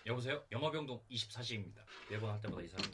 여보세요? 영화병동 24시입니다. 매번 할 때마다 이 사람이.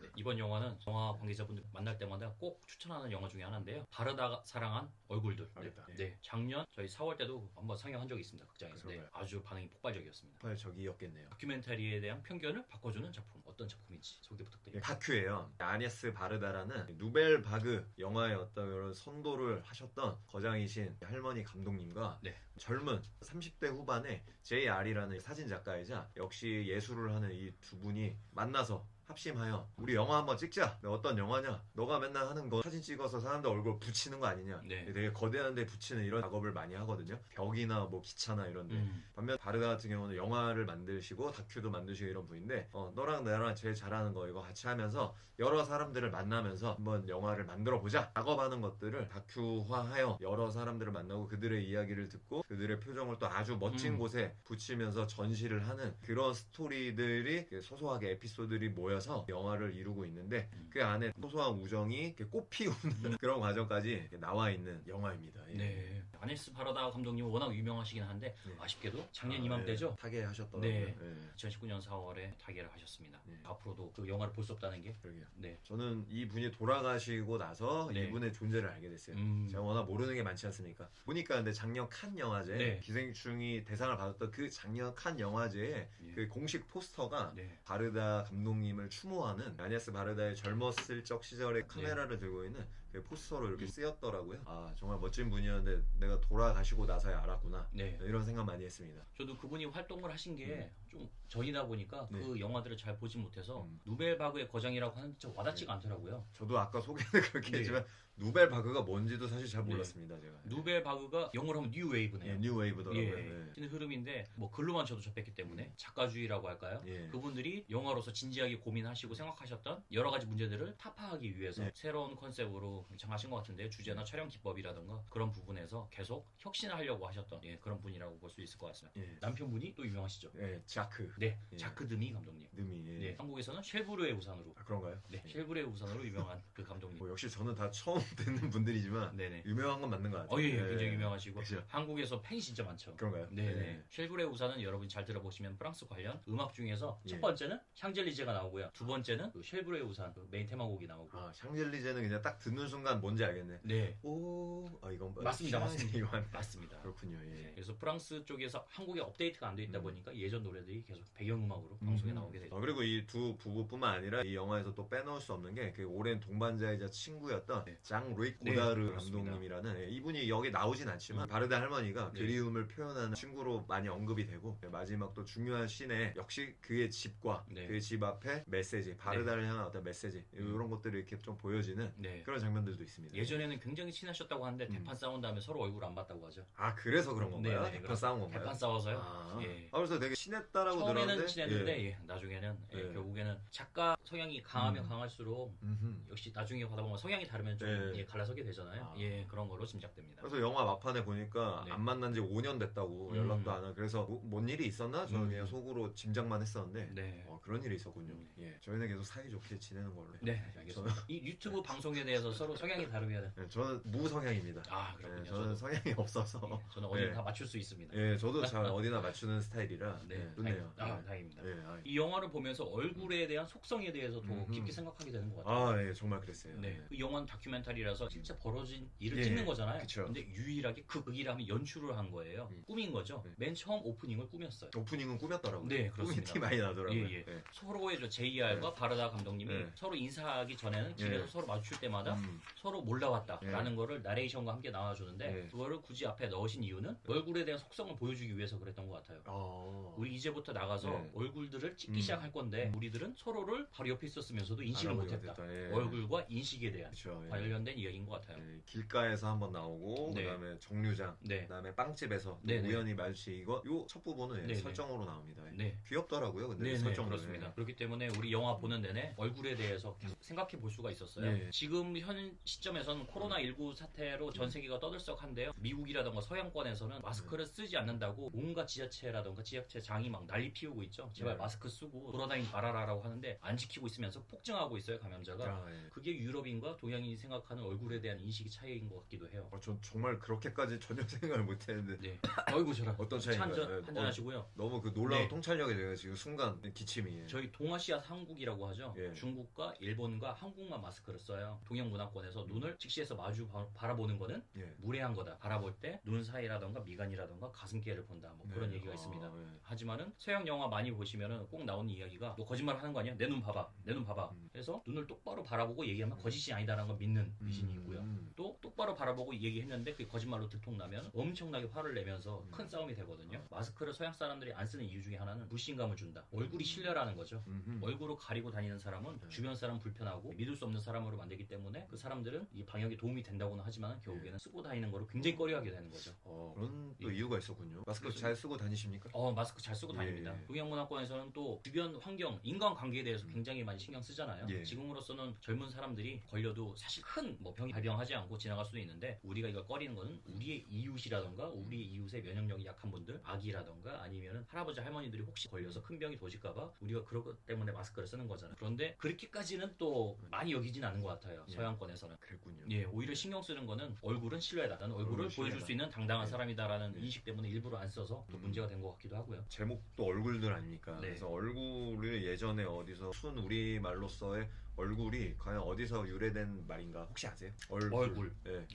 네, 이번 영화는 영화 관계자분들 만날 때마다 꼭 추천하는 영화 중에 하나인데요. 바르다 사랑한 얼굴들. 바르다. 네, 작년 저희 4월 때도 한번 상영한 적이 있습니다. 극장에서. 네, 그런가요? 아주 반응이 폭발적이었습니다. 폭발적이었겠네요. 다큐멘터리에 대한 편견을 바꿔주는 작품. 어떤 작품인지 소개 예, 부탁드립니다. 다큐예요. 아니에스 바르다라는 누벨 바그 영화의 어떤 이런 선도를 하셨던 거장이신 할머니 감독님과 네. 젊은 30대 후반의 JR이라는 사진 작가이자 역시 예술을 하는 이 두 분이 만나서 합심하여 우리 영화 한번 찍자. 어떤 영화냐? 너가 맨날 하는 거 사진 찍어서 사람들 얼굴 붙이는 거 아니냐? 네. 되게 거대한 데 붙이는 이런 작업을 많이 하거든요. 벽이나 뭐 기차나 이런데. 반면 바르다 같은 경우는 영화를 만드시고 다큐도 만드시고 이런 분인데 너랑 나랑 제일 잘하는 거 이거 같이 하면서 여러 사람들을 만나면서 한번 영화를 만들어 보자 작업하는 것들을 다큐화하여 여러 사람들을 만나고 그들의 이야기를 듣고 그들의 표정을 또 아주 멋진 곳에 붙이면서 전시를 하는 그런 스토리들이 소소하게 에피소드들이 모여서 영화를 이루고 있는데 그 안에 소소한 우정이 이렇게 꽃피우는 그런 과정까지 이렇게 나와 있는 영화입니다. 예. 네. 아니에스 바르다 감독님은 워낙 유명하시긴 한데 네. 아쉽게도 작년 이맘때죠. 타계하셨더라고요. 네. 예. 2019년 4월에 타계를 하셨습니다. 네. 앞으로도 그 영화를 볼 수 없다는 게 그러게요. 네. 저는 이 분이 돌아가시고 나서 네. 이분의 존재를 알게 됐어요. 제가 워낙 모르는 게 많지 않습니까? 보니까 근데 작년 칸 영화제 네. 기생충이 대상을 받았던 그 작년 칸 영화제의 예. 그 공식 포스터가 네. 바르다 감독님을 추모하는 아니에스 바르다의 젊었을 적 시절에 카메라를 들고 있는 그 포스터로 이렇게 쓰였더라고요. 아 정말 멋진 분이었는데 내가 돌아가시고 나서야 알았구나. 네. 이런 생각 많이 했습니다. 저도 그분이 활동을 하신 게 좀 전이다 보니까 네. 그 영화들을 잘 보지 못해서 누벨 바그의 거장이라고 하는 게 와닿지가 않더라고요. 저도 아까 소개는 그렇게 네. 했지만 누벨 바그가 뭔지도 사실 잘 몰랐습니다. 제가. 누벨 바그가 영어로 하면 뉴 웨이브네요. 예, 뉴 웨이브더라고요. 예, 네. 는 흐름인데 뭐 글로만 저도 접했기 때문에 작가주의라고 할까요? 예. 그분들이 영화로서 진지하게 고민하시고 생각하셨던 여러 가지 문제들을 타파하기 위해서 예. 새로운 컨셉으로 장하신 것 같은데 주제나 촬영 기법이라든가 그런 부분에서 계속 혁신을 하려고 하셨던 그런 분이라고 볼 수 있을 것 같습니다. 예. 남편분이 또 유명하시죠? 예, 자크. 네, 예. 자크 드미 감독님. 느미. 예. 네, 한국에서는 쉘브르의 우산으로. 아, 그런가요? 네, 쉘브르의 우산으로 유명한 그 감독님. 뭐 역시 저는 다 처음 듣는 분들이지만 네네. 유명한 건 맞는 것 같아요. 예, 예. 굉장히 유명하시고 그죠. 한국에서 팬이 진짜 많죠. 그런가요? 네네. 예. 쉘브르의 우산은 여러분이 잘 들어보시면 프랑스 관련 음악 중에서 예. 첫 번째는 샹젤리제가 나오고요. 두 번째는 그 쉘브르의 우산 그 메인 테마곡이 나오고. 아, 샹젤리제는 그냥 딱 듣는 순간 뭔지 알겠네. 네, 오, 이건 맞습니다, 맞습니다. 이거 한- 맞습니다. 그렇군요. 예. 네, 그래서 프랑스 쪽에서 한국에 업데이트가 안 돼 있다 보니까 예전 노래들이 계속 배경음악으로 방송에 나오게 되죠. 그리고 이 두 부부뿐만 아니라 이 영화에서 또 빼놓을 수 없는 게 그 오랜 동반자이자 친구였던 네. 장 루이 네, 고다르 그렇습니다. 감독님이라는 이분이 여기 나오진 않지만 바르다 할머니가 네. 그리움을 표현하는 친구로 많이 언급이 되고 마지막 또 중요한 씬에 역시 그의 집과 네. 그 집 앞에 메시지 바르다를 향한 어떤 메시지 이런 것들이 이렇게 좀 보여지는 네. 그런 장면들도 있습니다. 예전에는 굉장히 친하셨다고 하는데 대판 싸운 다음에 서로 얼굴 안 봤다고 하죠. 아 그래서 그런 건가요? 네, 네, 대판 싸운 건가요? 대판 싸워서요. 아, 예. 그래서 되게 친했다라고 처음에는 들었는데 친했는데 예. 예, 나중에는 예. 결국에는 작가 성향이 강하면 강할수록 음흠. 역시 나중에 가다 보면 성향이 다르면 좀 네. 갈라서게 되잖아요. 아. 예, 그런 거로 짐작됩니다. 그래서 영화 막판에 보니까 네. 안 만난 지 5년 됐다고 연락도 안 하고 그래서 뭔 일이 있었나? 저는 그냥 속으로 짐작만 했었는데 네. 그런 일이 있었군요. 예. 저희는 계속 사이좋게 지내는 걸로. 네, 알겠습니다. 이 유튜브 방송에 대해서 서로 성향이 다르면 네, 저는 무성향입니다. 아, 그렇군요. 네, 저는 성향이 없어서. 저는 어디 네. 다 맞출 수 있습니다. 예, 저도 잘 어디나 맞추는 스타일이라 네, 좋네요. 다행입니다. 예, 이 영화를 보면서 얼굴에 대한 속성에 대해서 더 깊게 생각하게 되는 것 같아요. 아, 예, 정말 그랬어요. 네. 그 영화는 다큐멘터리라서 진짜 벌어진 일을 예, 찍는 거잖아요. 그쵸. 근데 유일하게 그 극이라면 연출을 한 거예요. 꾸민 거죠. 네. 맨 처음 오프닝을 꾸몄어요. 오프닝은 꾸몄더라고요. 네, 꾸민 그렇습니다. 티 많이 나더라고요. 예, 예. 서로의 저 JR과 바르다 감독님이 네. 서로 인사하기 전에는 길에서 예. 서로 마주칠 때마다 음. 서로 몰라왔다라는 거를 나레이션과 함께 나와주는데 네. 그거를 굳이 앞에 넣으신 이유는 얼굴에 대한 속성을 보여주기 위해서 그랬던 것 같아요. 우리 이제부터 나가서 네. 얼굴들을 찍기 시작할 건데 우리들은 서로를 바로 옆에 있었으면서도 인식을 알아보지 못했다. 못했다. 예. 얼굴과 인식에 대한 그쵸, 예. 관련된 이야기인 것 같아요. 예, 길가에서 한번 나오고 네. 그다음에 정류장, 네. 그다음에 빵집에서 네, 네. 우연히 마주치고 요 첫 부분은 네, 네. 설정으로 나옵니다. 네. 귀엽더라고요. 근데 네, 설정으로 그렇습니다. 그렇기 때문에 우리 영화 보는 내내 얼굴에 대해서 계속 생각해 볼 수가 있었어요. 네. 지금 현 시점에서는 코로나19 사태로 전 세계가 떠들썩한데요. 미국이라던가 서양권에서는 마스크를 쓰지 않는다고 온갖 지자체라던가 지자체 장이 막 난리 피우고 있죠. 제발 네. 마스크 마스크 쓰고 돌아다니지 말아라라고 하는데 안 지키고 있으면서 폭증하고 있어요, 감염자가. 아, 예. 그게 유럽인과 동양인이 생각하는 얼굴에 대한 인식이 차이인 것 같기도 해요. 전 정말 그렇게까지 전혀 생각을 못했는데 네. 어이구 저런. 어떤 차이인가요? 한잔 하시고요. 너무 그 놀라운 네. 통찰력에 제가 지금 순간 기침이. 저희 동아시아 3국이라고 하죠. 예. 중국과 일본과 한국만 마스크를 써요. 동양 문화권에서 눈을 직시해서 마주 바라보는 거는 예. 무례한 거다. 바라볼 때 눈 사이라던가 미간이라던가 가슴께를 본다. 뭐 그런 네. 얘기가 있습니다. 예. 하지만은 서양 영화 많이 보시면은 꼭 나오는 이야기가 너 거짓말 하는 거 아니야? 내 눈 봐봐. 내 눈 봐봐. 그래서 눈을 똑바로 바라보고 얘기하면 거짓이 아니다라는 걸 믿는 미신이 있고요. 또 똑바로 바라보고 얘기했는데 그게 거짓말로 들통나면 엄청나게 화를 내면서 큰 싸움이 되거든요. 마스크를 서양 사람들이 안 쓰는 이유 중에 하나는 불신감을 준다. 얼굴이 신뢰라는 거죠. 얼굴을 가리고 다니는 사람은 주변 사람 불편하고 믿을 수 없는 사람으로 만들기 때문에 그 사람들은 이 방역에 도움이 된다고는 하지만 결국에는 쓰고 다니는 거를 굉장히 꺼려하게 되는 거죠. 그런 또 예. 이유가 있었군요. 마스크 그래서- 잘 쓰고 다니십니까? 마스크 잘 쓰고 다닙니다. 예. 동양 문화권에서는 또 주변 환경, 인간관계에 대해서 굉장히 많이 신경 쓰잖아요. 예. 지금으로서는 젊은 사람들이 걸려도 사실 큰 뭐 병이 발병하지 않고 지나갈 수도 있는데 우리가 이걸 꺼리는 거는 우리의 이웃이라던가 우리의 이웃의 면역력이 약한 분들, 아기라던가 아니면은 할아버지 할머니들이 혹시 걸려서 큰 병이 도질까봐 우리가 그런 것 때문에 마스크를 쓰는 거잖아요. 그런데 그렇게까지는 또 많이 여기진 않은 것 같아요. 예. 서양권에서는. 그랬군요. 예, 오히려 신경 쓰는 거는 얼굴은 신뢰다. 나는 얼굴을 얼굴 보여줄 신뢰다. 수 있는 당당한 네. 사람이다라는 네. 인식 때문에 일부러 안 써서 또 문제가 된 것 같기도 하고요. 제목도 얼굴들 아닙니까? 네. 그래서 얼굴을 예전에 어디서 순 우리말로서의 얼굴이 과연 어디서 유래된 말인가 혹시 아세요? 얼굴. 예.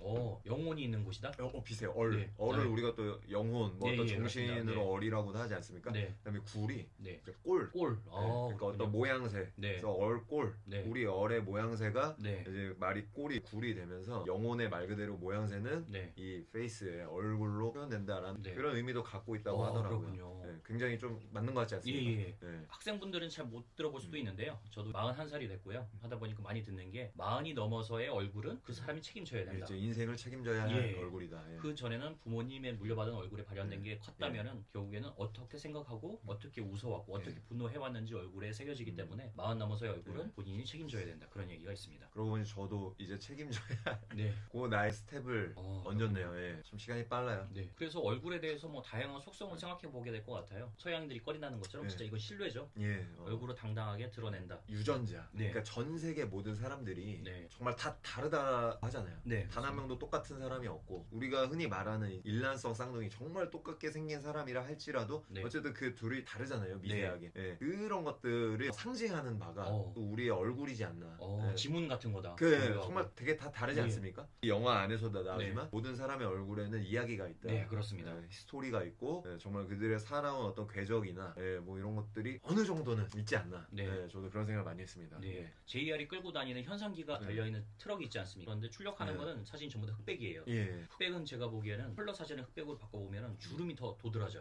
영혼이 있는 곳이다? 비슷해요. 네. 얼을 네. 우리가 또 영혼, 뭐 예, 어떤 예, 정신으로 그렇습니다. 네. 얼이라고도 하지 않습니까? 네. 그다음에 굴이 네. 이제 꼴. 꼴. 네, 그러니까 그렇군요. 어떤 모양새. 네. 그래서 얼꼴. 네. 우리 얼의 모양새가 네. 이제 말이 꼴이 굴이 되면서 영혼의 말 그대로 모양새는 네. 이 페이스의 얼굴로 표현된다라는 네. 그런 의미도 갖고 있다고 하더라고요. 그렇군요. 네, 굉장히 좀 맞는 것 같지 예, 않습니까? 예. 네. 학생분들은 잘 못 들어볼 수도 있는데요. 저도 41살이 됐고요. 하다 보니까 많이 듣는 게 40이 넘어서의 얼굴은 그 사람이 책임져야 된다. 이제 인생을 책임져야 할 예. 얼굴이다. 예. 그 전에는 부모님의 물려받은 얼굴에 발현된 네. 게 컸다면은 결국에는 어떻게 생각하고 어떻게 웃어왔고 네. 어떻게 분노해왔는지 얼굴에 새겨지기 때문에 40 넘어서의 얼굴은 본인이 책임져야 된다. 그런 얘기가 있습니다. 그러고 보니 저도 이제 책임져야 네. 그 나의 스텝을 얹었네요. 예. 좀 시간이 빨라요. 네. 그래서 얼굴에 대해서 뭐 다양한 속성을 생각해 보게 될 것 같아요. 서양인들이 꺼리나는 것처럼 네. 진짜 이건 신뢰죠. 예. 얼굴을 당당하게 드러낸다. 유전자. 네. 그러니까 전 세계 모든 사람들이 네. 정말 다 다르다 하잖아요. 네. 단 한 명도 똑같은 사람이 없고 우리가 흔히 말하는 일란성 쌍둥이 정말 똑같게 생긴 사람이라 할지라도 네. 어쨌든 그 둘이 다르잖아요. 미세하게. 예. 그런 것들을 상징하는 바가 또 우리의 얼굴이지 않나. 예. 지문 같은 거다. 정말 되게 다 다르지 네. 않습니까? 이 영화 안에서도 나오지만 모든 사람의 얼굴에는 이야기가 있다. 네, 그렇습니다. 스토리가 있고 정말 그들의 살아온 어떤 궤적이나 뭐 이런 것들이 어느 정도는 있지 않나. 네. 저도 그런 생각을 많이 했습니다. 네. 예. JR이 끌고 다니는 현상기가 네. 달려있는 트럭이 있지 않습니까? 그런데 출력하는 네. 거는 사진 전부 다 흑백이에요. 예. 흑백은 제가 보기에는 컬러 사진을 흑백으로 바꿔보면 주름이 더 도드라져.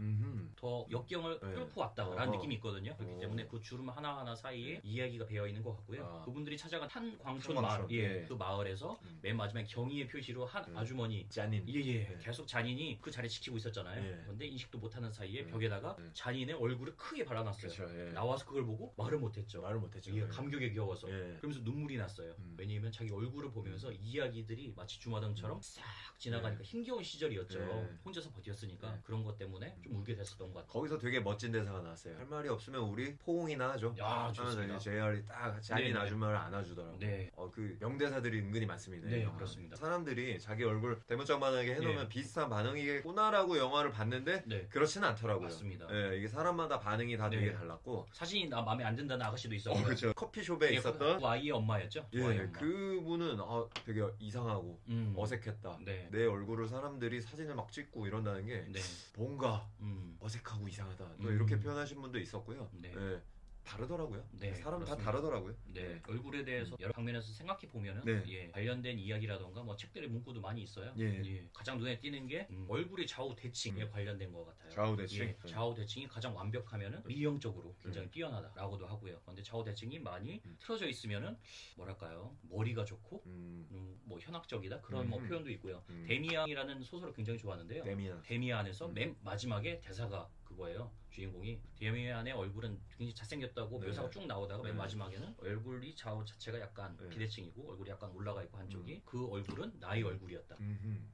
더 역경을 네. 뚫고 왔다라는 느낌이 있거든요. 그렇기 어. 때문에 그 주름 하나하나 사이에 이야기가 배어있는 것 같고요. 아. 그분들이 찾아간 탄광촌 탄광촌, 마을, 예. 그 마을에서 맨 마지막에 경의의 표시로 한 아주머니 짠인. 예. 계속 잔인이 그 자리 지키고 있었잖아요. 예. 그런데 인식도 못하는 사이에 벽에다가 잔인의 얼굴을 크게 발라놨어요. 그렇죠. 예. 나와서 그걸 보고 말을 못했죠. 말을 못했죠. 예, 예. 감격에 겨워서. 예. 그러면서 눈물이 났어요. 왜냐면 자기 얼굴을 보면서 이야기들이 마치 주마등처럼 싹 지나가니까 힘겨운 시절이었죠. 예. 혼자서 버텼으니까 예. 그런 것 때문에 좀 울게 됐었던 것 같아요. 거기서 되게 멋진 대사가 나왔어요. 할 말이 없으면 우리 포옹이나 하죠. 야, 좋습니다. JR이 딱 잔인 네네. 아줌마를 안아주더라고요. 네. 그 명대사들이 은근히 많습니다. 네, 이 영화는. 그렇습니다. 사람들이 자기 얼굴 대문짝만하게 해놓으면 네. 비슷한 반응이겠구나라고 영화를 봤는데 네. 그렇지는 않더라고요. 맞습니다. 예, 이게 사람마다 반응이 다 되게 네. 달랐고. 사진이 나 마음에 안 든다는 아가씨도 있었고. 그렇죠. 커피숍에 있었던 그 아이의 엄마였죠. 그 아이의 예, 엄마. 그분은 되게 이상하고 어색했다. 네. 내 얼굴을 사람들이 사진을 막 찍고 이런다는 게 네. 뭔가 어색하고 이상하다. 또 음. 이렇게 표현하신 분도 있었고요. 네. 예, 다르더라고요. 네, 사람 다 그렇습니다. 다르더라고요. 네, 얼굴에 대해서 여러 방면에서 생각해 보면은 네. 예, 관련된 이야기라던가 뭐 책들의 문구도 많이 있어요. 예. 가장 눈에 띄는 게 얼굴의 좌우 대칭에 관련된 것 같아요. 좌우 대칭? 예, 좌우 대칭이 가장 완벽하면은 미형적으로 굉장히 뛰어나다라고도 하고요. 그런데 좌우 대칭이 많이 틀어져 있으면은 뭐랄까요, 머리가 좋고 뭐 현학적이다 그런 뭐 표현도 있고요. 데미안이라는 소설을 굉장히 좋아하는데요. 데미안. 데미안에서 맨 마지막에 대사가 그거예요. 주인공이 데미안의 얼굴은 굉장히 잘생겼다고 네. 묘사가 쭉 나오다가 맨 네. 마지막에는 얼굴이 좌우 자체가 약간 네. 비대칭이고 얼굴이 약간 올라가 있고 한쪽이 그 얼굴은 나의 얼굴이었다.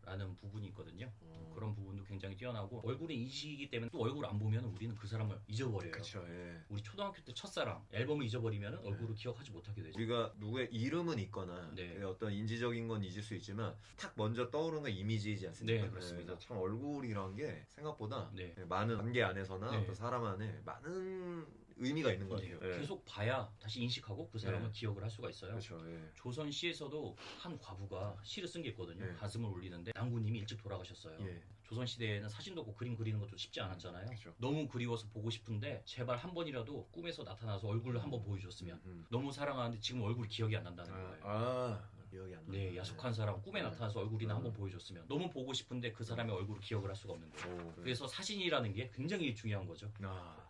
라는 부분이 있거든요. 그런 부분도 굉장히 뛰어나고 얼굴이 인식이기 때문에 또 얼굴 안 보면 우리는 그 사람을 잊어버려요. 그쵸. 예. 우리 초등학교 때 첫사랑 앨범을 잊어버리면 얼굴을 기억하지 못하게 되죠. 우리가 누구의 이름은 있거나 네. 어떤 인지적인 건 잊을 수 있지만 탁 먼저 떠오르는 건 이미지이지 않습니까? 네, 그렇습니다. 그래서 참 얼굴이란 게 생각보다 네. 많은 관계 안에서나 네. 어떤 사람 안에 많은 의미가 있는 것 같아요. 예. 계속 봐야 다시 인식하고 그 사람을 네. 기억을 할 수가 있어요. 그렇죠. 예. 조선 시에서도 한 과부가 시를 쓴 게 있거든요. 네. 가슴을 울리는데 남구님이 일찍 돌아가셨어요. 예. 조선 시대에는 사진도 없고 그림 그리는 것도 쉽지 않았잖아요. 그렇죠. 너무 그리워서 보고 싶은데 제발 한 번이라도 꿈에서 나타나서 얼굴을 한번 보여줬으면. 너무 사랑하는데 지금 얼굴이 기억이 안 난다는 거예요. 기억이 안 나. 네, 야속한 사람 꿈에 네. 나타나서 얼굴이나 한번 보여줬으면. 너무 보고 싶은데 그 사람의 얼굴을 기억을 할 수가 없는 거예요. 그래서 사진이라는 게 굉장히 중요한 거죠.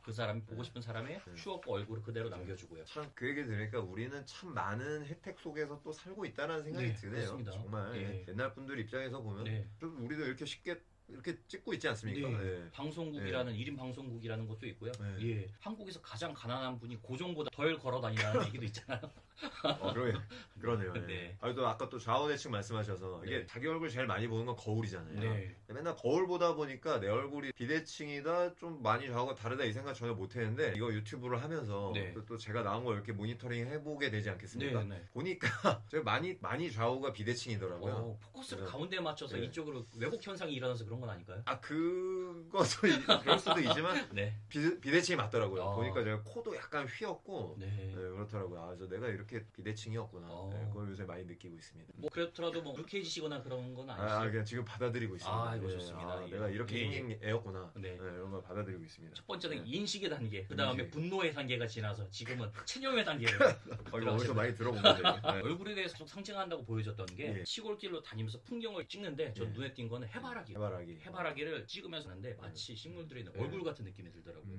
그 사람이 보고 싶은 사람의 네. 추억과 얼굴을 그대로 남겨주고요. 참 그 얘기 들으니까 우리는 참 많은 혜택 속에서 또 살고 있다는 생각이 네, 드네요. 그렇습니다. 정말 예. 옛날 분들 입장에서 보면 네. 좀 우리도 이렇게 쉽게 이렇게 찍고 있지 않습니까? 네. 예. 방송국이라는 1인 방송국이라는 것도 있고요. 네. 예. 한국에서 가장 가난한 분이 고종보다 덜 걸어 다니라는 얘기도 있잖아요. 그러네요. 예. 네. 또 아까 또 좌우대칭 말씀하셔서 이게 네. 자기 얼굴 제일 많이 보는 건 거울이잖아요. 네. 맨날 거울 보다 보니까 내 얼굴이 비대칭이다 좀 많이 좌우가 다르다 이 생각 전혀 못 했는데 이거 유튜브를 하면서 네. 또 제가 나온 걸 이렇게 모니터링 해보게 되지 않겠습니까? 네, 네. 보니까 제가 많이 좌우가 비대칭이더라고요. 포커스를 네. 가운데에 맞춰서 네. 이쪽으로 왜곡 현상이 일어나서 그런 건 아닐까요? 그것도 그럴 수도 있지만 네. 비대칭이 맞더라고요. 아. 보니까 제가 코도 약간 휘었고 네. 그렇더라고요. 저 내가 이렇게 비대칭이었구나. 그걸 요새 많이 느끼고 있습니다. 뭐 그렇더라도 뭐 불쾌해지시거나 그런 건 아니죠. 그냥 지금 받아들이고 있습니다. 아이고, 좋습니다. 예. 내가 이렇게 예. 생긴 애였구나. 네. 이런 걸 받아들이고 있습니다. 첫 번째는 네. 인식의 단계, 그 다음에 인식. 분노의 단계가 지나서 지금은 체념의 단계를 이거 어디서 많이 들어본 건데. 얼굴에 대해서 계속 상징한다고 보여줬던 게 예. 시골길로 다니면서 풍경을 찍는데 저 예. 눈에 띈 거는 해바라기. 해바라기. 해바라기를 찍으면서 하는데 마치 식물들에 있는 얼굴 같은 느낌이 들더라고요.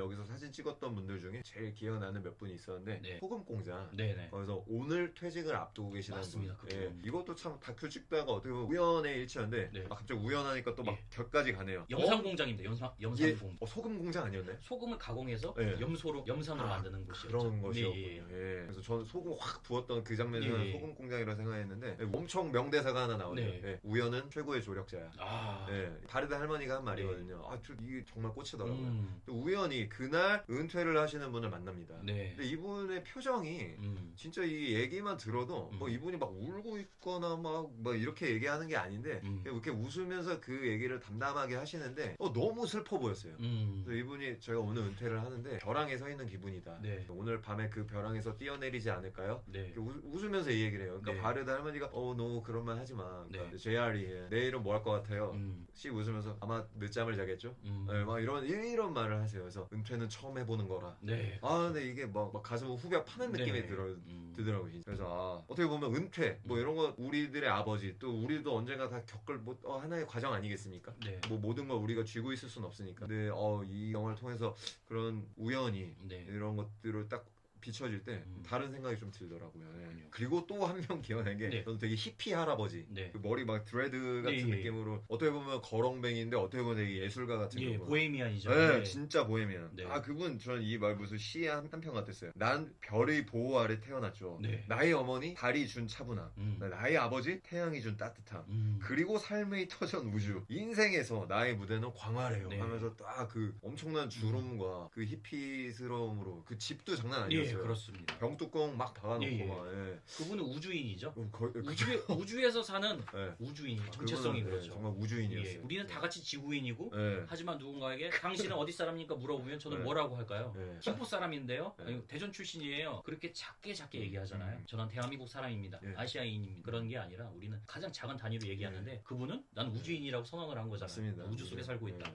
여기서 사진 찍었던 분들 중에 제일 기억나는 몇 분이 있었는데 네. 소금 공장. 네네. 거기서 오늘 퇴직을 앞두고 계시는 맞습니다. 분. 그분. 이것도 참 다큐 찍다가 어떻게 보면 우연의 일치였는데 네. 갑자기 우연하니까 또 막 예. 곁까지 가네요. 염산 공장입니다. 염산 공장. 소금 공장 아니었나요? 소금을 가공해서 예. 염산으로 만드는 곳이었죠. 그런 것이었군요. 네, 예. 그래서 저는 소금 확 부었던 그 장면에는 예. 소금 공장이라 생각했는데 엄청 명대사가 하나 나오네요. 네. 예. 우연은 최고의 조력자야. 아. 예. 바르다 할머니가 한 말이거든요. 이게 정말 꽂히더라고요. 또 우연히 그날 은퇴를 하시는 분을 만납니다. 네. 근데 이분의 표정이 진짜 이 얘기만 들어도 뭐 이분이 막 울고 있거나 막 이렇게 얘기하는 게 아닌데 그냥 이렇게 웃으면서 그 얘기를 담담하게 하시는데 너무 슬퍼 보였어요. 그래서 이분이 제가 오늘 은퇴를 하는데 벼랑에 서 있는 기분이다. 네. 오늘 밤에 그 벼랑에서 뛰어내리지 않을까요? 네. 이렇게 웃으면서 이 얘기를 해요. 그러니까 네. 바르다 할머니가 너 그런 말 하지 마. 그러니까 네. JR이 내일은 뭐 할 것 같아요? 씩 웃으면서 아마 늦잠을 자겠죠? 네, 막 이런 말을 하세요. 그래서 은퇴는 처음 해보는 거라. 네. 근데 이게 막 가슴을 후벼 파는 느낌이 네. 들더라고요. 진짜. 그래서 어떻게 보면 은퇴 뭐 이런 거 우리들의 아버지 또 우리도 언젠가 다 겪을 하나의 과정 아니겠습니까? 네. 뭐 모든 걸 우리가 쥐고 있을 수는 없으니까. 근데 이 영화를 통해서 그런 우연히 네. 이런 것들을 딱 비춰질 때 다른 생각이 좀 들더라고요. 예. 그렇군요. 그리고 또 한 명 기억나는 게 네. 저는 되게 히피 할아버지 네. 그 머리 막 드레드 같은 네. 느낌으로 어떻게 보면 거렁뱅이인데 어떻게 보면 되게 예술가 같은 예, 거. 보헤미안이죠. 네, 진짜 보헤미안. 네. 그분 저는 이 말 무슨 시의 한 편 같았어요. 난 별의 보호 아래 태어났죠. 네. 나의 어머니 달이 준 차분함. 나의 아버지 태양이 준 따뜻함. 그리고 삶의 터전 우주. 인생에서 나의 무대는 광활해요. 네. 하면서 딱 그 엄청난 주름과 그 히피스러움으로 그 집도 장난 예, 아니었어요. 그렇습니다. 병뚜껑 막 박아놓고 예, 예. 막. 예. 그분은 우주인이죠. 거의 우주에서 사는 예. 우주인이 그분은, 정체성이 예, 그렇죠. 정말 우주인이었어요. 예, 우리는 다 같이 지구인이고 예. 하지만 누군가에게 당신은 어디 사람입니까 물어보면 저는 네. 뭐라고 할까요? 네. 김포 사람인데요. 네. 아니, 대전 출신이에요. 그렇게 작게 얘기하잖아요. 저는 대한민국 사람입니다. 네. 아시아인입니다. 그런 게 아니라 우리는 가장 작은 단위로 얘기하는데 그분은 난 우주인이라고 선언을 한 거잖아요. 맞습니다. 우주 속에 살고 있다.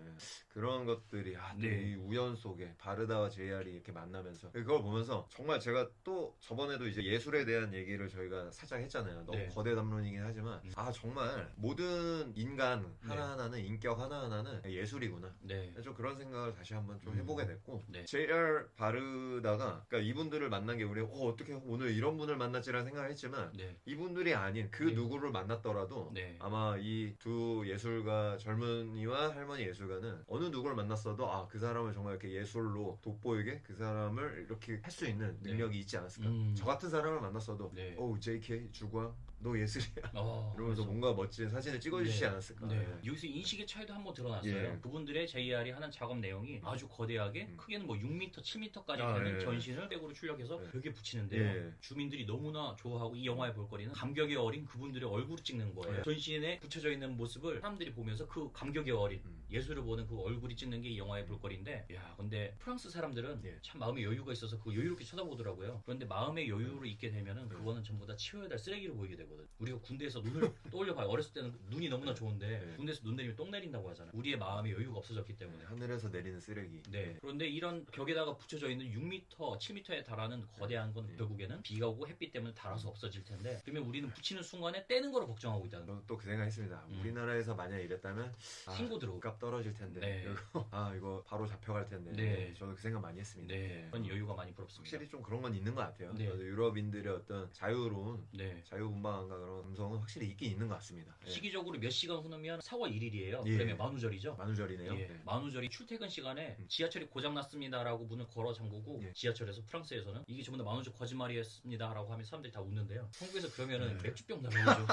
그런 것들이 또 네. 이 우연 속에 바르다와 JR이 이렇게 만나면서 그걸 보면서 그래서 정말 제가 또 저번에도 이제 예술에 대한 얘기를 저희가 살짝 했잖아요. 너무 네. 거대 담론이긴 하지만 정말 모든 인간 하나하나는 인격 하나하나는 예술이구나. 네. 좀 그런 생각을 다시 한번 좀 해보게 됐고 네. JR 바르다가 그러니까 이분들을 만난 게 우리 어떻게 오늘 이런 분을 만났지라는 생각을 했지만 네. 이분들이 아닌 그 네. 누구를 만났더라도 네. 아마 이 두 예술가 젊은이와 할머니 예술가는 어느 누구를 만났어도 그 사람을 정말 이렇게 예술로 돋보이게 그 사람을 이렇게 할 수 있는 네. 능력이 있지 않았을까. 저 같은 사람을 만났어도 네. JK 주광 너 예술이야 이러면서 그래서. 뭔가 멋진 사진을 찍어주시지 네. 않았을까. 네. 네. 여기서 인식의 차이도 한번 드러났어요. 예. 그분들의 JR이 하는 작업 내용이 아주 거대하게 크게는 뭐 6m, 7m까지 아, 되는 예. 전신을 백으로 출력해서 예. 벽에 붙이는데요. 예. 주민들이 너무나 좋아하고 이 영화의 볼거리는 감격에 어린 그분들의 얼굴을 찍는 거예요. 예. 전신에 붙여져 있는 모습을 사람들이 보면서 그 감격에 어린 음. 예술을 보는 그 얼굴이 찍는 게 이 영화의 볼거리인데 야 근데 프랑스 사람들은 예. 참 마음에 여유가 있어서 그거 여유롭게 쳐다보더라고요. 그런데 마음의 여유를 잊게 되면은 그거는 전부 다 치워야 될 쓰레기로 보이게 되거든. 우리가 군대에서 눈을 떠올려봐요. 어렸을 때는 눈이 너무나 좋은데 네. 군대에서 눈 내리면 똥 내린다고 하잖아요. 우리의 마음의 여유가 없어졌기 때문에. 하늘에서 내리는 쓰레기. 네. 그런데 이런 벽에다가 붙여져 있는 6m, 7m에 달하는 거대한 건 결국에는 비가 오고 햇빛 때문에 닳아서 없어질 텐데 그러면 우리는 붙이는 순간에 떼는 거를 걱정하고 있다는 거예요. 저는 또 그 생각했습니다. 우리나라에서 만약 이랬다면 신고 들어오고. 값 떨어질 텐데. 네. 그리고 이거 바로 잡혀갈 텐데. 네. 저도 그 생각 많이 했습니다. 네. 그런 여유가 많이 부럽습니다. 확실히 좀 그런 건 있는 것 같아요. 네. 유럽인들의 어떤 자유로운 네. 자유분방함과 그런 감성은 확실히 있긴 있는 것 같습니다. 예. 시기적으로 몇 시간 후면 4월 1일이에요. 예. 그러면 만우절이죠. 만우절이네요. 예. 예. 만우절이 출퇴근 시간에 지하철이 고장났습니다라고 문을 걸어 잠그고 예. 지하철에서 프랑스에서는 이게 전부 다 만우절 거짓말이었습니다라고 하면 사람들이 다 웃는데요. 한국에서 그러면은 네. 맥주병 나오죠.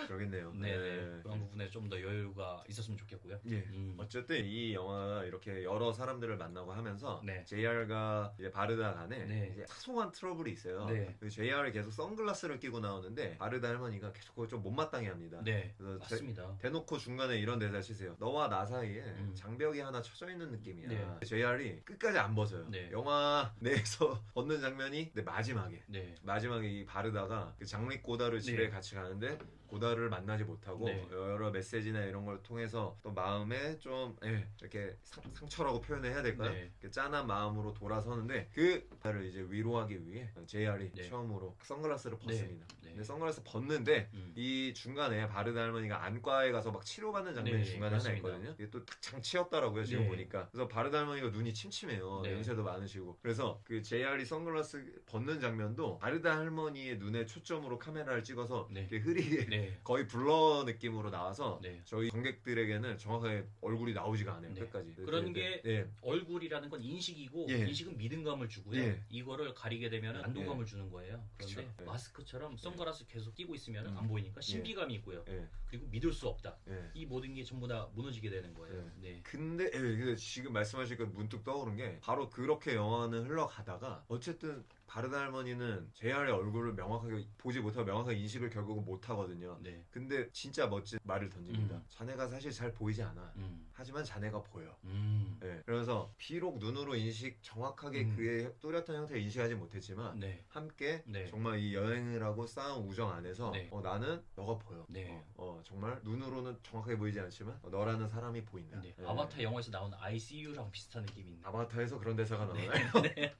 그러겠네요. 네네. 그런 부분에 좀 더 여유가 있었으면 좋겠고요. 예. 어쨌든 이 영화가 이렇게 여러 사람들을 만나고 하면서 네. JR과 이제 바르다 간에 네. 이제 사소한 트러블이 있어요. 네. JR이 계속 선글라스를 끼고 나오는데 바르다 할머니가 계속 그걸 좀 못마땅해 합니다. 네. 그래서 맞습니다. 대놓고 중간에 이런 대사를 치세요. 너와 나 사이에 장벽이 하나 쳐져 있는 느낌이야. 네. JR이 끝까지 안 벗어요. 네. 영화 내에서 벗는 장면이 마지막에 네. 이 바르다가 그 장리 꼬다르 집에 네. 같이 가는데 고다를 만나지 못하고 네. 여러 메시지나 이런 걸 통해서 또 마음에 좀 이렇게 상처라고 표현해야 될까요? 네. 이렇게 짠한 마음으로 돌아서는데 그를 이제 위로하기 위해 JR이 네. 처음으로 선글라스를 벗습니다. 네. 근데 선글라스 벗는데 이 중간에 바르다 할머니가 안과에 가서 막 치료받는 장면이 네, 중간에 맞습니다. 하나 있거든요. 이게 또 딱 장치였더라고요 지금 네. 보니까. 그래서 바르다 할머니가 눈이 침침해요. 네. 연세도 많으시고. 그래서 그 JR이 선글라스 벗는 장면도 바르다 할머니의 눈에 초점으로 카메라를 찍어서 네. 이렇게 흐리게 네. 거의 블러 느낌으로 나와서 네. 저희 관객들에게는 정확하게 얼굴이 나오지가 않아요. 네. 끝까지. 그런 게 네. 얼굴이라는 건 인식이고 예. 인식은 믿음감을 주고요. 예. 이거를 가리게 되면 안도감을 주는 거예요. 그런데 그쵸. 예. 마스크처럼 선글라스 계속 끼고 있으면 안 보이니까 신비감이 있고요. 예. 그리고 믿을 수 없다. 예. 이 모든 게 전부 다 무너지게 되는 거예요. 네. 근데 지금 말씀하시니까 문득 떠오른 게 바로 그렇게 영화는 흘러가다가 어쨌든 바르다 할머니는 JR의 얼굴을 명확하게 보지 못하고 명확하게 인식을 결국은 못하거든요. 네. 근데 진짜 멋진 말을 던집니다. 자네가 사실 잘 보이지 않아. 하지만 자네가 보여. 네. 그래서 비록 눈으로 정확하게 그의 뚜렷한 형태를 인식하지 못했지만 네. 함께 네. 정말 이 여행을 하고 쌓은 우정 안에서 네. 나는 너가 보여. 네. 정말 눈으로는 정확하게 보이지 않지만 너라는 사람이 보인다. 네. 네. 아바타 영화에서 나온 ICU랑 비슷한 느낌이 있네요. 아바타에서 그런 대사가 나오나요? 네.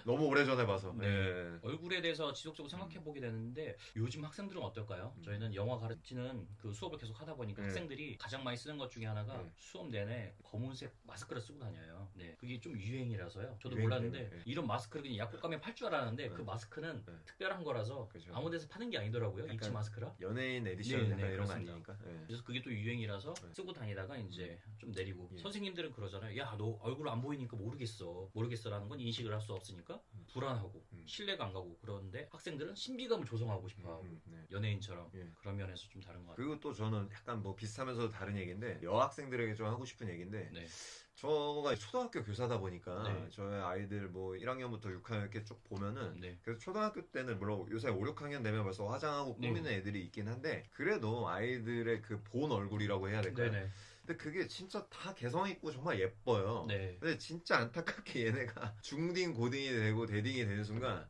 너무 오래전에 봐서. 네. 네. 얼굴에 대해서 지속적으로 생각해 보게 되는데 요즘 학생들은 어떨까요? 저희는 영화 가르치는 그 수업을 계속 하다 보니까 학생들이 가장 많이 쓰는 것 중에 하나가 수업 내내 검은색 마스크를 쓰고 다녀요. 네, 그게 좀 유행이라서요. 저도 몰랐는데 네. 이런 마스크를 그냥 약국 가면 팔 줄 알았는데 그 마스크는 특별한 거라서 그죠. 아무 데서 파는 게 아니더라고요. 약간 입체 마스크라. 연예인 에디션 네, 약간 네, 이런 거 그렇습니다. 아니니까. 네. 그래서 그게 또 유행이라서 쓰고 다니다가 이제 좀 내리고 선생님들은 그러잖아요. 야, 너 얼굴 안 보이니까 모르겠어라는 건 인식을 할 수 없으니까 불안하고 신뢰가 안 가고 그러는데 학생들은 신비감을 조성하고 싶어하고 네. 연예인처럼 예. 그런 면에서 좀 다른 것 같아요. 그리고 또 저는 약간 뭐 비슷하면서도 다른 얘기인데 여학생들에게 좀 하고 싶은 얘기인데 네. 저가 초등학교 교사다 보니까 네. 저의 아이들 뭐 1학년부터 6학년 이렇게 쭉 보면은 네. 그래서 초등학교 때는 물론 요새 5, 6학년 되면 벌써 화장하고 꾸미는 애들이 있긴 한데 그래도 아이들의 그 본 얼굴이라고 해야 될까요? 네네. 근데 그게 진짜 다 개성 있고 정말 예뻐요. 네. 근데 진짜 안타깝게 얘네가 중딩 고딩이 되고 대딩이 되는 순간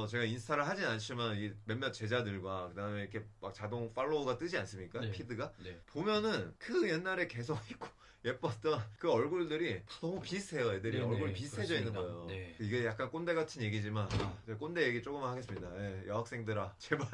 제가 인스타를 하진 않지만 이 몇몇 제자들과 그다음에 이렇게 막 자동 팔로우가 뜨지 않습니까? 네. 피드가 네. 보면은 그 옛날에 개성 있고 예뻤던 그 얼굴들이 다 너무 비슷해요. 애들이 네네, 얼굴이 비슷해져 있는 그렇습니다. 거예요. 네. 이게 약간 꼰대 같은 얘기지만 제가 꼰대 얘기 조금만 하겠습니다. 예, 여학생들아 제발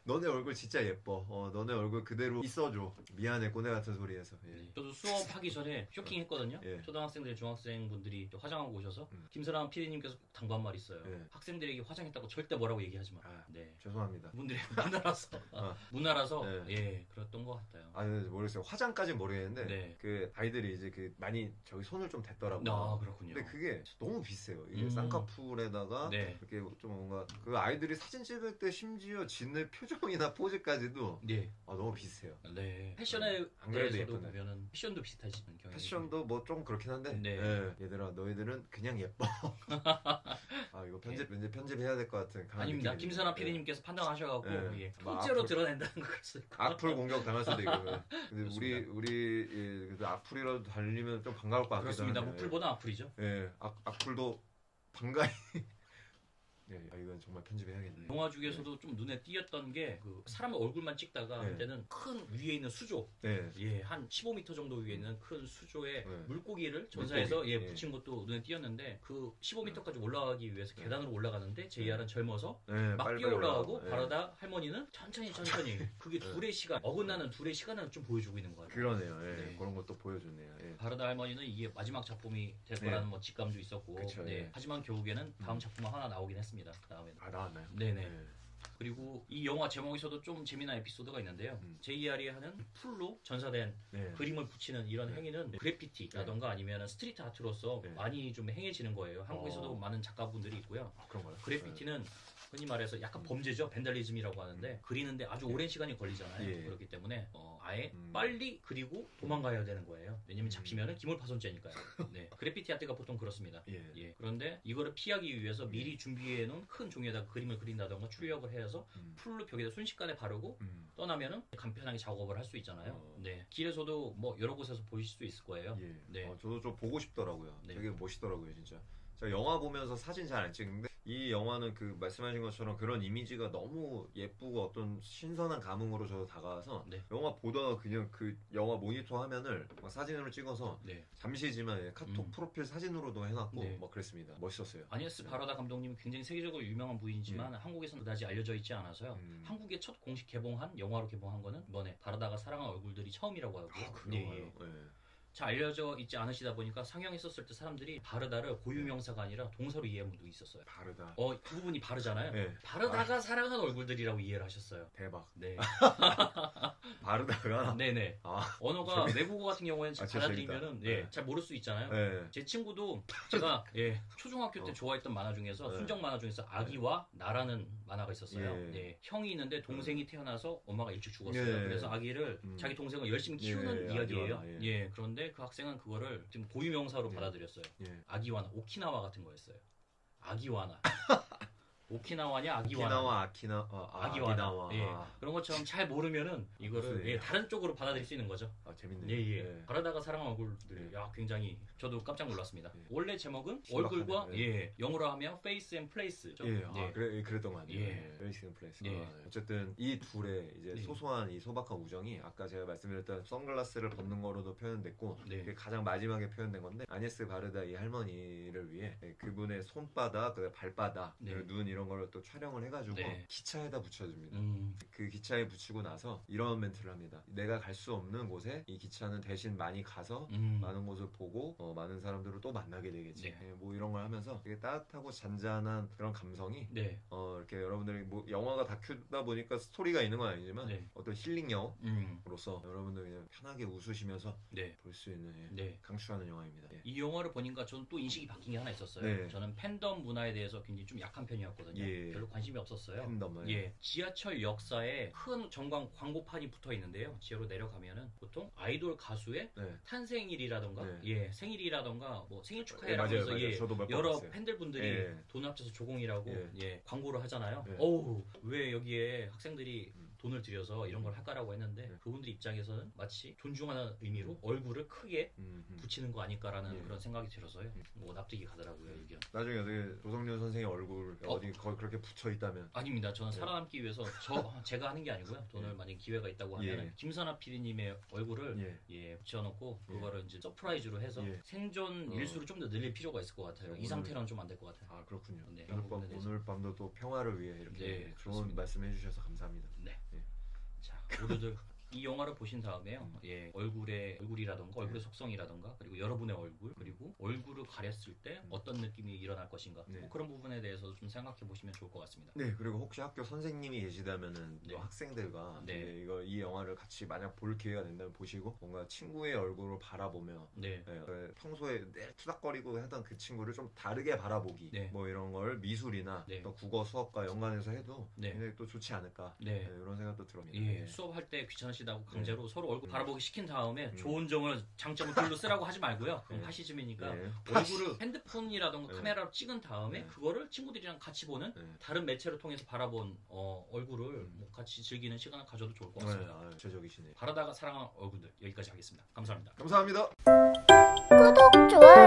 너네 얼굴 진짜 예뻐. 너네 얼굴 그대로 있어줘. 미안해 꼰대 같은 소리해서. 예. 네. 저도 수업하기 전에 쇼킹했거든요. 예. 초등학생들, 중학생분들이 또 화장하고 오셔서 음. 김선아 PD님께서 꼭 당부 한 말 있어요. 예. 학생들에게 화장했다고 절대 뭐라고 얘기하지 마. 아, 네. 죄송합니다. 분들이 문화라서 아. 문화라서 네. 예 그랬던 것 같아요. 아, 네, 모르겠어요. 화장까지는 모르겠는데 네. 그 아이들이 이제 그 많이 저기 손을 좀 댔더라고요. 아 그렇군요. 근데 그게 너무 비슷해요. 이게 음. 쌍꺼풀에다가 네. 이렇게 좀 뭔가 그 아이들이 사진 찍을 때 심지어 짓는 표정이나 포즈까지도 네. 너무 비슷해요. 네. 패션에 안 그래도 대해서도 예쁘네. 보면은 패션도 비슷하지는 경향이 패션도 뭐 좀 그렇긴 한데 네. 예, 얘들아 너희들은 그냥 예뻐. 아 이거 왠지 편집해야 될 것 같은 강한 아닙니다. 느낌이 김선아 드네요. PD님께서 판단하셔갖고 네. 예. 막 통째로 악플- 드러낸다는 걸 수도 있고. 악플 공격 당할 수도 있고. 근데 그렇습니다. 우리 그 악플이라도 달리면 좀 반가울 것 같기도 그렇습니다. 하네요. 무플보다 악플이죠. 예, 악플도 반가이. 예, 이건 정말 편집해야겠네. 영화 중에서도 좀 눈에 띄었던 게 그 사람 얼굴만 찍다가 네. 그때는 큰 위에 있는 수조, 네. 예, 한 15m 정도 위에 있는 큰 수조에 네. 물고기를 전사해서 물고기, 예, 예. 붙인 것도 눈에 띄었는데 그 15m까지 올라가기 위해서 계단으로 올라가는데 JR은 젊어서 네, 막 빨리 뛰어 올라가고 예. 바라다 할머니는 천천히 그게 둘의 시간 어긋나는 둘의 시간을 좀 보여주고 있는 것 같아요. 그러네요. 예, 네. 그런 것도 보여줬네요. 예. 바르다 할머니는 이게 마지막 작품이 될 네. 거라는 뭐 직감도 있었고, 그쵸, 네. 예. 하지만 결국에는 다음 작품 하나 나오긴 했습니다. 그 다음에는. 아 나왔나요? 네네. 예. 그리고 이 영화 제목에서도 좀 재미난 에피소드가 있는데요. JR이 하는 풀로 전사된 네. 그림을 붙이는 이런 네. 행위는 그래피티라던가 아니면 스트리트 아트로서 네. 많이 좀 행해지는 거예요. 한국에서도 많은 작가분들이 있고요. 아, 그런가요? 그래피티는 흔히 말해서 약간 범죄죠. 밴달리즘이라고 하는데 그리는데 아주 오랜 시간이 걸리잖아요. 예. 그렇기 때문에 아예 음. 빨리 그리고 도망가야 되는 거예요. 왜냐면 잡히면은 기물파손죄니까요. 네. 그래피티 아트가 보통 그렇습니다. 예. 예. 그런데 이거를 피하기 위해서 미리 준비해 놓은 큰 종이에다 그림을 그린다던가 출력을 해서 풀로 벽에다 순식간에 바르고 떠나면은 간편하게 작업을 할 수 있잖아요. 네. 길에서도 뭐 여러 곳에서 보실 수 있을 거예요. 예. 네. 저도 좀 보고 싶더라고요. 네. 되게 멋있더라고요, 진짜. 제가 영화 보면서 사진 잘 안 찍는데 이 영화는 그 말씀하신 것처럼 그런 이미지가 너무 예쁘고 어떤 신선한 감흥으로 저도 다가와서 네. 영화 보다가 그냥 그 영화 모니터 화면을 막 사진으로 찍어서 네. 잠시지만 카톡 프로필 사진으로도 해놨고 네. 막 그랬습니다. 멋있었어요. 아니에스 바라다 감독님은 굉장히 세계적으로 유명한 분이지만 한국에서는 그다지 알려져 있지 않아서요. 한국에 첫 공식 개봉한 영화로 개봉한 거는 이번에 바라다가 사랑한 얼굴들이 처음이라고 하고요. 그런가요? 예. 잘 알려져 있지 않으시다 보니까 상영했었을 때 사람들이 바르다를 고유명사가 아니라 동사로 이해한 분도 있었어요. 바르다. 그 부분이 바르잖아요. 네. 바르다가 사랑한 얼굴들이라고 이해를 하셨어요. 대박. 네. 바르다가 네네. 아, 언어가 외국어 같은 경우에는 잘 진짜 받아들이면은 재밌다. 예, 네. 잘 모를 수 있잖아요. 네. 제 친구도 제가 초중학교 때 좋아했던 만화 중에서 네. 순정 만화 중에서 아기와 나라는 만화가 있었어요. 예. 네. 형이 있는데 동생이 태어나서 엄마가 일찍 죽었어요. 예. 그래서 아기를 자기 동생을 열심히 키우는 예, 이야기예요. 아기와나, 예. 그런데 그 학생은 그거를 지금 고유명사로 받아들였어요. 예. 아기와나, 오키나와 같은 거였어요. 아기와나. 오키나와냐 아기와나. 오키나와 아기나와. 아기와나. 예. 그런 것처럼 잘 모르면은 이거를 무슨 다른 쪽으로 받아들일 수 있는 거죠. 아 재밌네. 예. 바라다가 사랑한 얼굴들. 네. 야, 굉장히 저도 깜짝 놀랐습니다. 예. 원래 제목은 신박하네. 얼굴과 네. 영어로 하면 face and place죠. 예, 그랬던 거 아니에요. 예. 레이싱 플레이스. 예. 어쨌든 이 둘의 이제 네. 소소한 이 소박한 우정이 아까 제가 말씀드렸던 선글라스를 벗는 거로도 표현됐고 네. 그게 가장 마지막에 표현된 건데 아니에스 바르다 이 할머니를 위해 그분의 손바닥, 그다음에 발바닥, 네. 그리고 눈 이런 거를 또 촬영을 해가지고 네. 기차에다 붙여줍니다. 음. 그 기차에 붙이고 나서 이런 멘트를 합니다. 내가 갈 수 없는 곳에 이 기차는 대신 많이 가서 많은 곳을 보고 많은 사람들을 또 만나게 되겠지. 네. 예, 뭐 이런 걸 하면서 되게 따뜻하고 잔잔한 그런 감성이 네. 이렇게 여러분들이 뭐 영화가 다큐다 보니까 스토리가 있는 건 아니지만 네. 어떤 힐링 음. 영화로서 여러분들 그냥 편하게 웃으시면서 네. 볼 수 있는 네. 강추하는 영화입니다. 예. 이 영화를 보니까 저는 또 인식이 바뀐 게 하나 있었어요. 네. 저는 팬덤 문화에 대해서 굉장히 좀 약한 편이었거든요. 예. 별로 관심이 없었어요. 팬덤을. 예. 지하철 역사에 큰 전광 광고판이 붙어 있는데요. 지하로 내려가면은 보통 아이돌 가수의 네. 탄생일이라던가 네. 예, 생일이라던가 뭐 생일 예, 축하해라고 맞아요, 해서 맞아요. 예, 저도 몇번 여러 봤어요. 팬들분들이 예. 돈을 합쳐서 조공이라고 예. 예, 광고를 하잖아요. 예. 어우, 왜 여기에 학생들이 돈을 들여서 이런 걸 할까라고 했는데 그분들 입장에서는 마치 존중하는 의미로 얼굴을 크게 붙이는 거 아닐까라는 그런 생각이 들어서요. 뭐 납득이 가더라고요 의견. 나중에 어떻게 조성렬 선생의 얼굴 어디 거기 그렇게 붙여 있다면 아닙니다. 저는 살아남기 위해서 제가 하는 게 아니고요. 돈을 만약 기회가 있다고 하면 김선아 PD님의 얼굴을 붙여놓고 그거를 이제 서프라이즈로 해서 생존 일수를 좀 더 늘릴 필요가 있을 것 같아요. 이 상태로는 좀 안 될 것 같아요. 아 그렇군요. 네, 오늘 밤도 또 평화를 위해 이렇게 좋은 말씀해 주셔서 감사합니다. 네. 자 모두들 이 영화를 보신 다음에요. 얼굴이라던가 얼굴의 속성이라던가 그리고 여러분의 얼굴 그리고 얼굴을 가렸을 때 어떤 느낌이 일어날 것인가 뭐 그런 부분에 대해서도 좀 생각해 보시면 좋을 것 같습니다. 네 그리고 혹시 학교 선생님이 계시다면은 또 학생들과 이 영화를 같이 만약 볼 기회가 된다면 보시고 뭔가 친구의 얼굴을 바라보며 평소에 투닥거리고 하던 그 친구를 좀 다르게 바라보기 뭐 이런 걸 미술이나 또 국어 수업과 연관해서 해도 굉장히 또 좋지 않을까 이런 생각도 들었습니다. 수업할 때 귀찮으시다고 강제로 서로 얼굴 바라보기 시킨 다음에 좋은 점을 장점을 글로 쓰라고 하지 말고요. 그럼 파시즘이니까 얼굴을 핸드폰이라던가 카메라로 찍은 다음에 그거를 친구들이랑 같이 보는 다른 매체를 통해서 바라본 얼굴을 뭐 같이 즐기는 시간을 가져도 좋을 것 같습니다. 제적이시네요. 바라다가 사랑하는 얼굴들 여기까지 하겠습니다. 감사합니다. 감사합니다. 구독, 좋아요